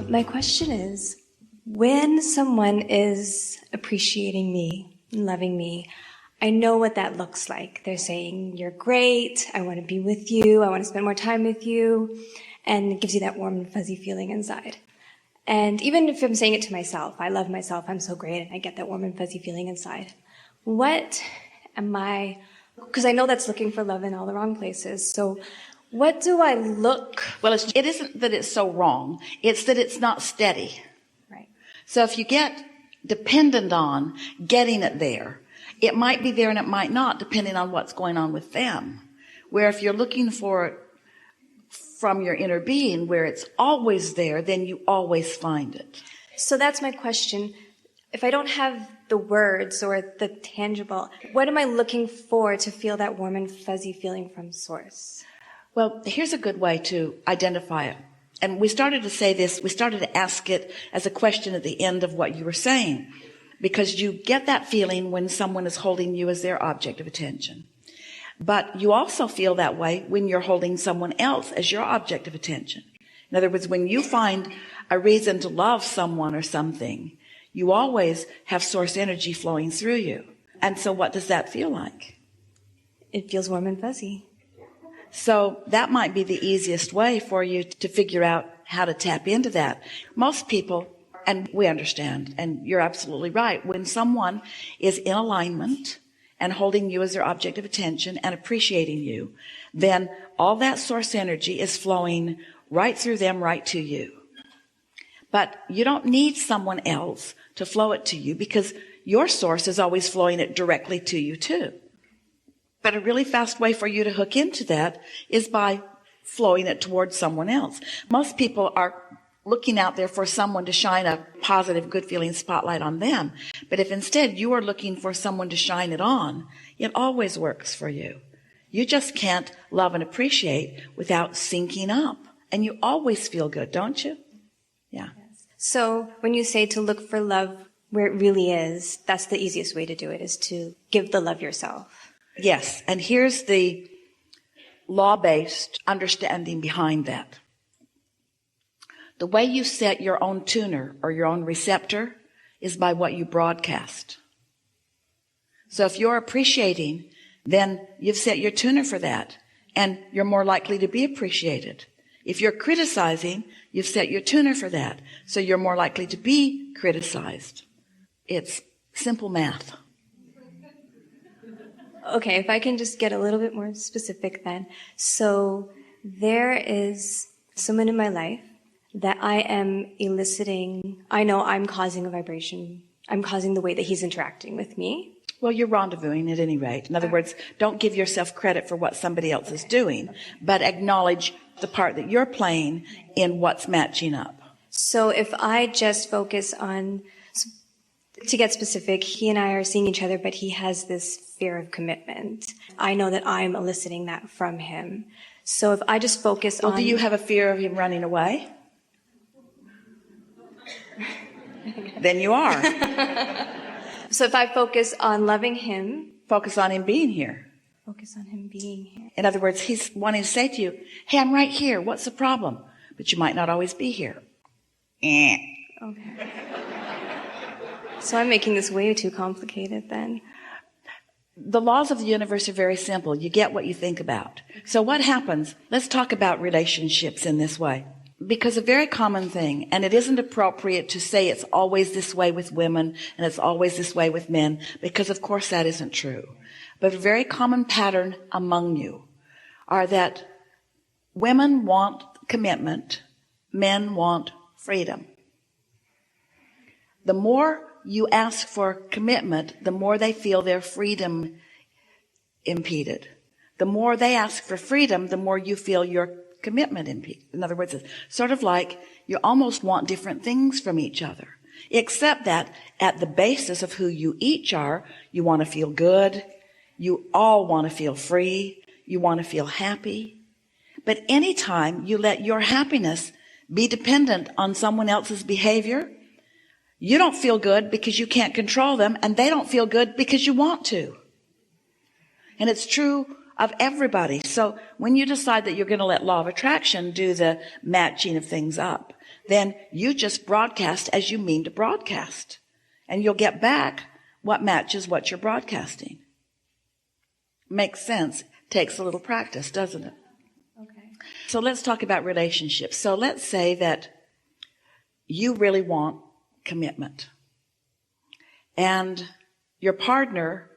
My question is, when someone is appreciating me and loving me, I know what that looks like. They're saying, you're great, I want to be with you, I want to spend more time with you, and it gives you that warm and fuzzy feeling inside. And even if I'm saying it to myself, I love myself, I'm so great, and I get that warm and fuzzy feeling inside. What am I, because I know that's looking for love in all the wrong places, so what do I look? Well, it isn't that it's so wrong, it's that it's not steady. Right. So if you get dependent on getting it there, it might be there and it might not, depending on what's going on with them. Where if you're looking for it from your inner being, where it's always there, then you always find it. So that's my question. If I don't have the words or the tangible, what am I looking for to feel that warm and fuzzy feeling from source? Well, here's a good way to identify it. And we started to say this, we started to ask it as a question at the end of what you were saying. Because you get that feeling when someone is holding you as their object of attention. But you also feel that way when you're holding someone else as your object of attention. In other words, when you find a reason to love someone or something, you always have source energy flowing through you. And so what does that feel like? It feels warm and fuzzy. So that might be the easiest way for you to figure out how to tap into that. Most people, and we understand, and you're absolutely right, when someone is in alignment and holding you as their object of attention and appreciating you, then all that source energy is flowing right through them, right to you. But you don't need someone else to flow it to you because your source is always flowing it directly to you too. But a really fast way for you to hook into that is by flowing it towards someone else. Most people are looking out there for someone to shine a positive, good feeling spotlight on them. But if instead you are looking for someone to shine it on, it always works for you. You just can't love and appreciate without syncing up. And you always feel good, don't you? Yeah. So when you say to look for love where it really is, that's the easiest way to do it, is to give the love yourself. Yes. And here's the law-based understanding behind that. The way you set your own tuner or your own receptor is by what you broadcast. So if you're appreciating, then you've set your tuner for that, and you're more likely to be appreciated. If you're criticizing, you've set your tuner for that, so you're more likely to be criticized. It's simple math. Okay, if I can just get a little bit more specific then. So there is someone in my life that I am eliciting. I know I'm causing a vibration. I'm causing the way that he's interacting with me. Well, you're rendezvousing at any rate. In other words, don't give yourself credit for what somebody else is doing, but acknowledge the part that you're playing in what's matching up. So if I just focus on, to get specific, he and I are seeing each other, but he has this fear of commitment. I know that I'm eliciting that from him. So if I just focus on... Well, do you have a fear of him running away? Then you are. So if I focus on loving him... Focus on him being here. Focus on him being here. In other words, he's wanting to say to you, hey, I'm right here. What's the problem? But you might not always be here. Okay. So I'm making this way too complicated then. The laws of the universe are very simple. You get what you think about. So what happens? Let's talk about relationships in this way. Because a very common thing, and it isn't appropriate to say it's always this way with women and it's always this way with men, because of course that isn't true. But a very common pattern among you are that women want commitment, men want freedom. The more you ask for commitment, the more they feel their freedom impeded. The more they ask for freedom, the more you feel your commitment impeded. In other words, it's sort of like you almost want different things from each other, except that at the basis of who you each are, you want to feel good. You all want to feel free. You want to feel happy. But anytime you let your happiness be dependent on someone else's behavior, you don't feel good because you can't control them, and they don't feel good because you want to. And it's true of everybody. So when you decide that you're going to let law of attraction do the matching of things up, then you just broadcast as you mean to broadcast. And you'll get back what matches what you're broadcasting. Makes sense. Takes a little practice, doesn't it? Okay. So let's talk about relationships. So let's say that you really want commitment. And your partner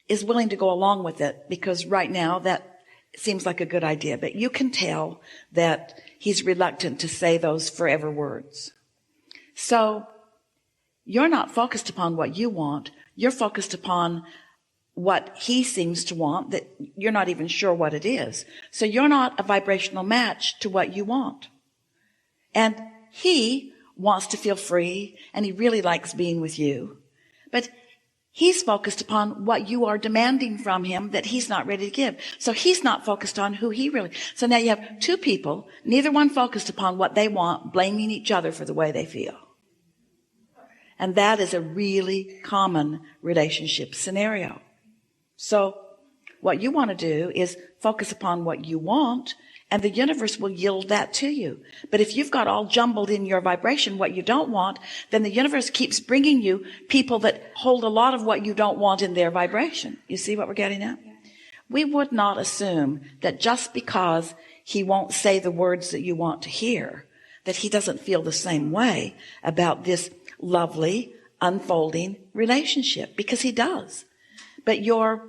is willing to go along with it because right now that seems like a good idea. But you can tell that he's reluctant to say those forever words. So you're not focused upon what you want. You're focused upon what he seems to want that you're not even sure what it is. So you're not a vibrational match to what you want. And he wants to feel free and he really likes being with you. But he's focused upon what you are demanding from him that he's not ready to give. So he's not focused on who he really. So now you have two people, neither one focused upon what they want, blaming each other for the way they feel. And that is a really common relationship scenario. So what you want to do is focus upon what you want, and the universe will yield that to you. But if you've got all jumbled in your vibration what you don't want, then the universe keeps bringing you people that hold a lot of what you don't want in their vibration. You see what we're getting at? We would not assume that just because he won't say the words that you want to hear, that he doesn't feel the same way about this lovely, unfolding relationship, because he does. But your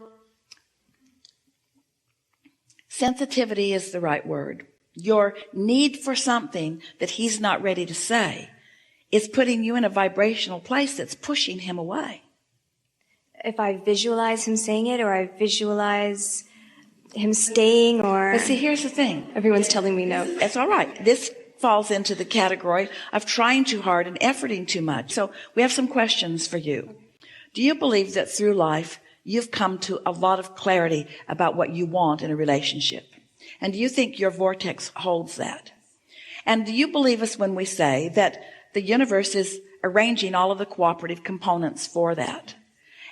sensitivity is the right word. Your need for something that he's not ready to say is putting you in a vibrational place that's pushing him away. If I visualize him saying it, or I visualize him staying, or... But see, here's the thing. Everyone's telling me no. That's all right. This falls into the category of trying too hard and efforting too much. So we have some questions for you. Do you believe that through life you've come to a lot of clarity about what you want in a relationship? And do you think your vortex holds that? And do you believe us when we say that the universe is arranging all of the cooperative components for that?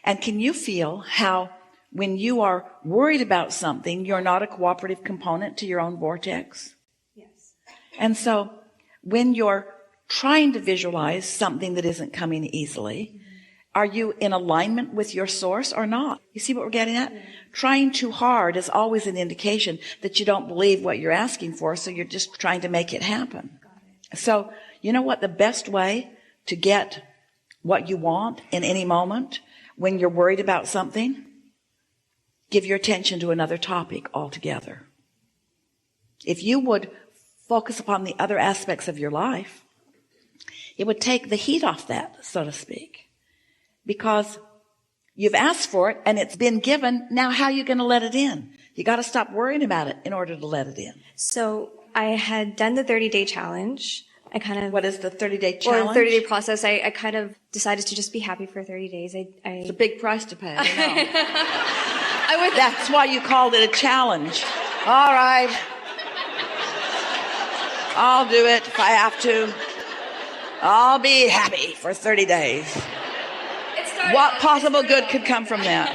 And can you feel how when you are worried about something, you're not a cooperative component to your own vortex? Yes. And so when you're trying to visualize something that isn't coming easily, are you in alignment with your source or not? You see what we're getting at? Yeah. Trying too hard is always an indication that you don't believe what you're asking for, so you're just trying to make it happen. So, you know what the best way to get what you want in any moment when you're worried about something? Give your attention to another topic altogether. If you would focus upon the other aspects of your life, it would take the heat off that, so to speak. Because you've asked for it and it's been given. Now how are you going to let it in? You got to stop worrying about it in order to let it in. So I had done the 30-day challenge. What is the 30-day challenge? Or 30-day process. I kind of decided to just be happy for 30 days. It's a big price to pay. That's why you called it a challenge. All right. I'll do it if I have to. I'll be happy for 30 days. What possible good could come from that?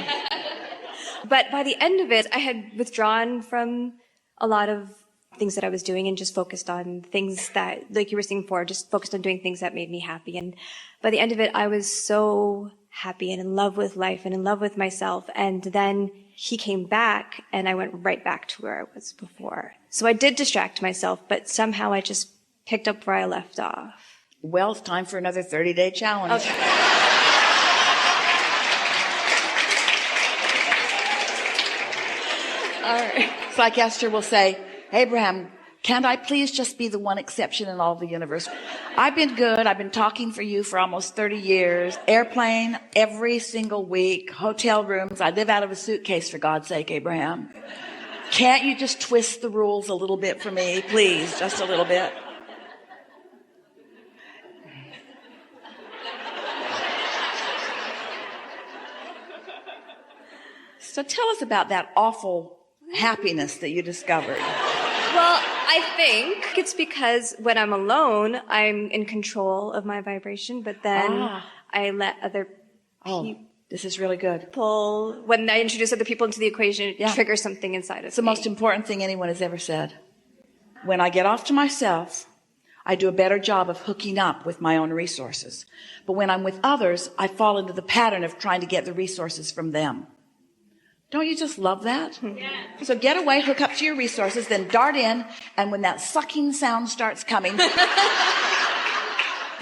But by the end of it, I had withdrawn from a lot of things that I was doing and just focused on things that, like you were saying before, just focused on doing things that made me happy. And by the end of it, I was so happy and in love with life and in love with myself. And then he came back and I went right back to where I was before. So I did distract myself, but somehow I just picked up where I left off. Well, it's time for another 30-day challenge. Okay. All right. It's like Esther will say, Abraham, can't I please just be the one exception in all of the universe? I've been good. I've been talking for you for almost 30 years. Airplane every single week. Hotel rooms. I live out of a suitcase, for God's sake, Abraham. Can't you just twist the rules a little bit for me, please? Just a little bit. So tell us about that awful happiness that you discovered. Well, I think it's because when I'm alone, I'm in control of my vibration, but then I let other people... This is really good. When I introduce other people into the equation, it triggers something inside of me. It's the most important thing anyone has ever said. When I get off to myself, I do a better job of hooking up with my own resources. But when I'm with others, I fall into the pattern of trying to get the resources from them. Don't you just love that? Yeah. So get away, hook up to your resources, then dart in, and when that sucking sound starts coming,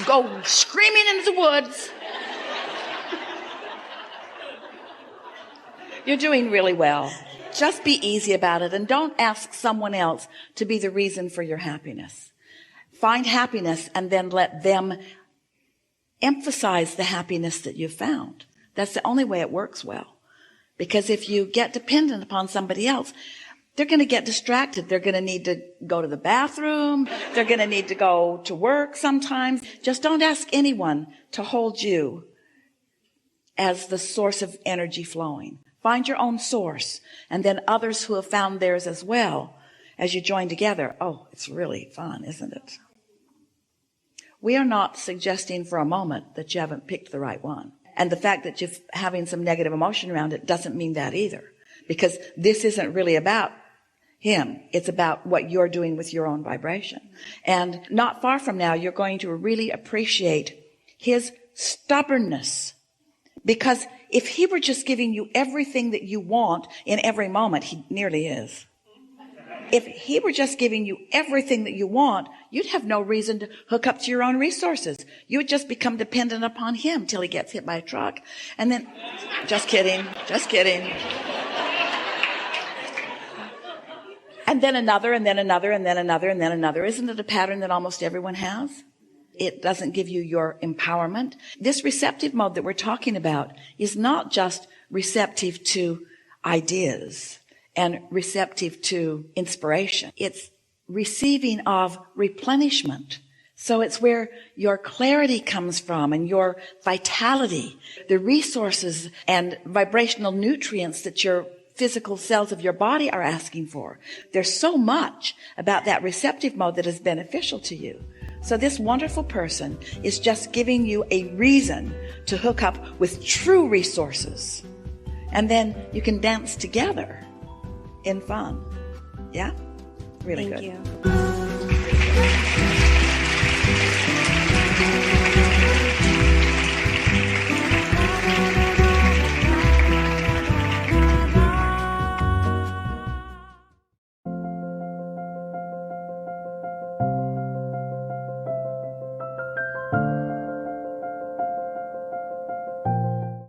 go screaming into the woods. You're doing really well. Just be easy about it, and don't ask someone else to be the reason for your happiness. Find happiness and then let them emphasize the happiness that you've found. That's the only way it works well. Because if you get dependent upon somebody else, they're going to get distracted. They're going to need to go to the bathroom. They're going to need to go to work sometimes. Just don't ask anyone to hold you as the source of energy flowing. Find your own source, and then others who have found theirs as well as you join together. Oh, it's really fun, isn't it? We are not suggesting for a moment that you haven't picked the right one. And the fact that you're having some negative emotion around it doesn't mean that either. Because this isn't really about him. It's about what you're doing with your own vibration. And not far from now, you're going to really appreciate his stubbornness. Because if he were just giving you everything that you want in every moment, he nearly is. If he were just giving you everything that you want, you'd have no reason to hook up to your own resources. You would just become dependent upon him till he gets hit by a truck. And then, just kidding. And then another, and then another, and then another, and then another. Isn't it a pattern that almost everyone has? It doesn't give you your empowerment. This receptive mode that we're talking about is not just receptive to ideas and receptive to inspiration. It's receiving of replenishment. So it's where your clarity comes from and your vitality, the resources and vibrational nutrients that your physical cells of your body are asking for. There's so much about that receptive mode that is beneficial to you. So this wonderful person is just giving you a reason to hook up with true resources. And then you can dance together in fun. Yeah? Really good. Thank you.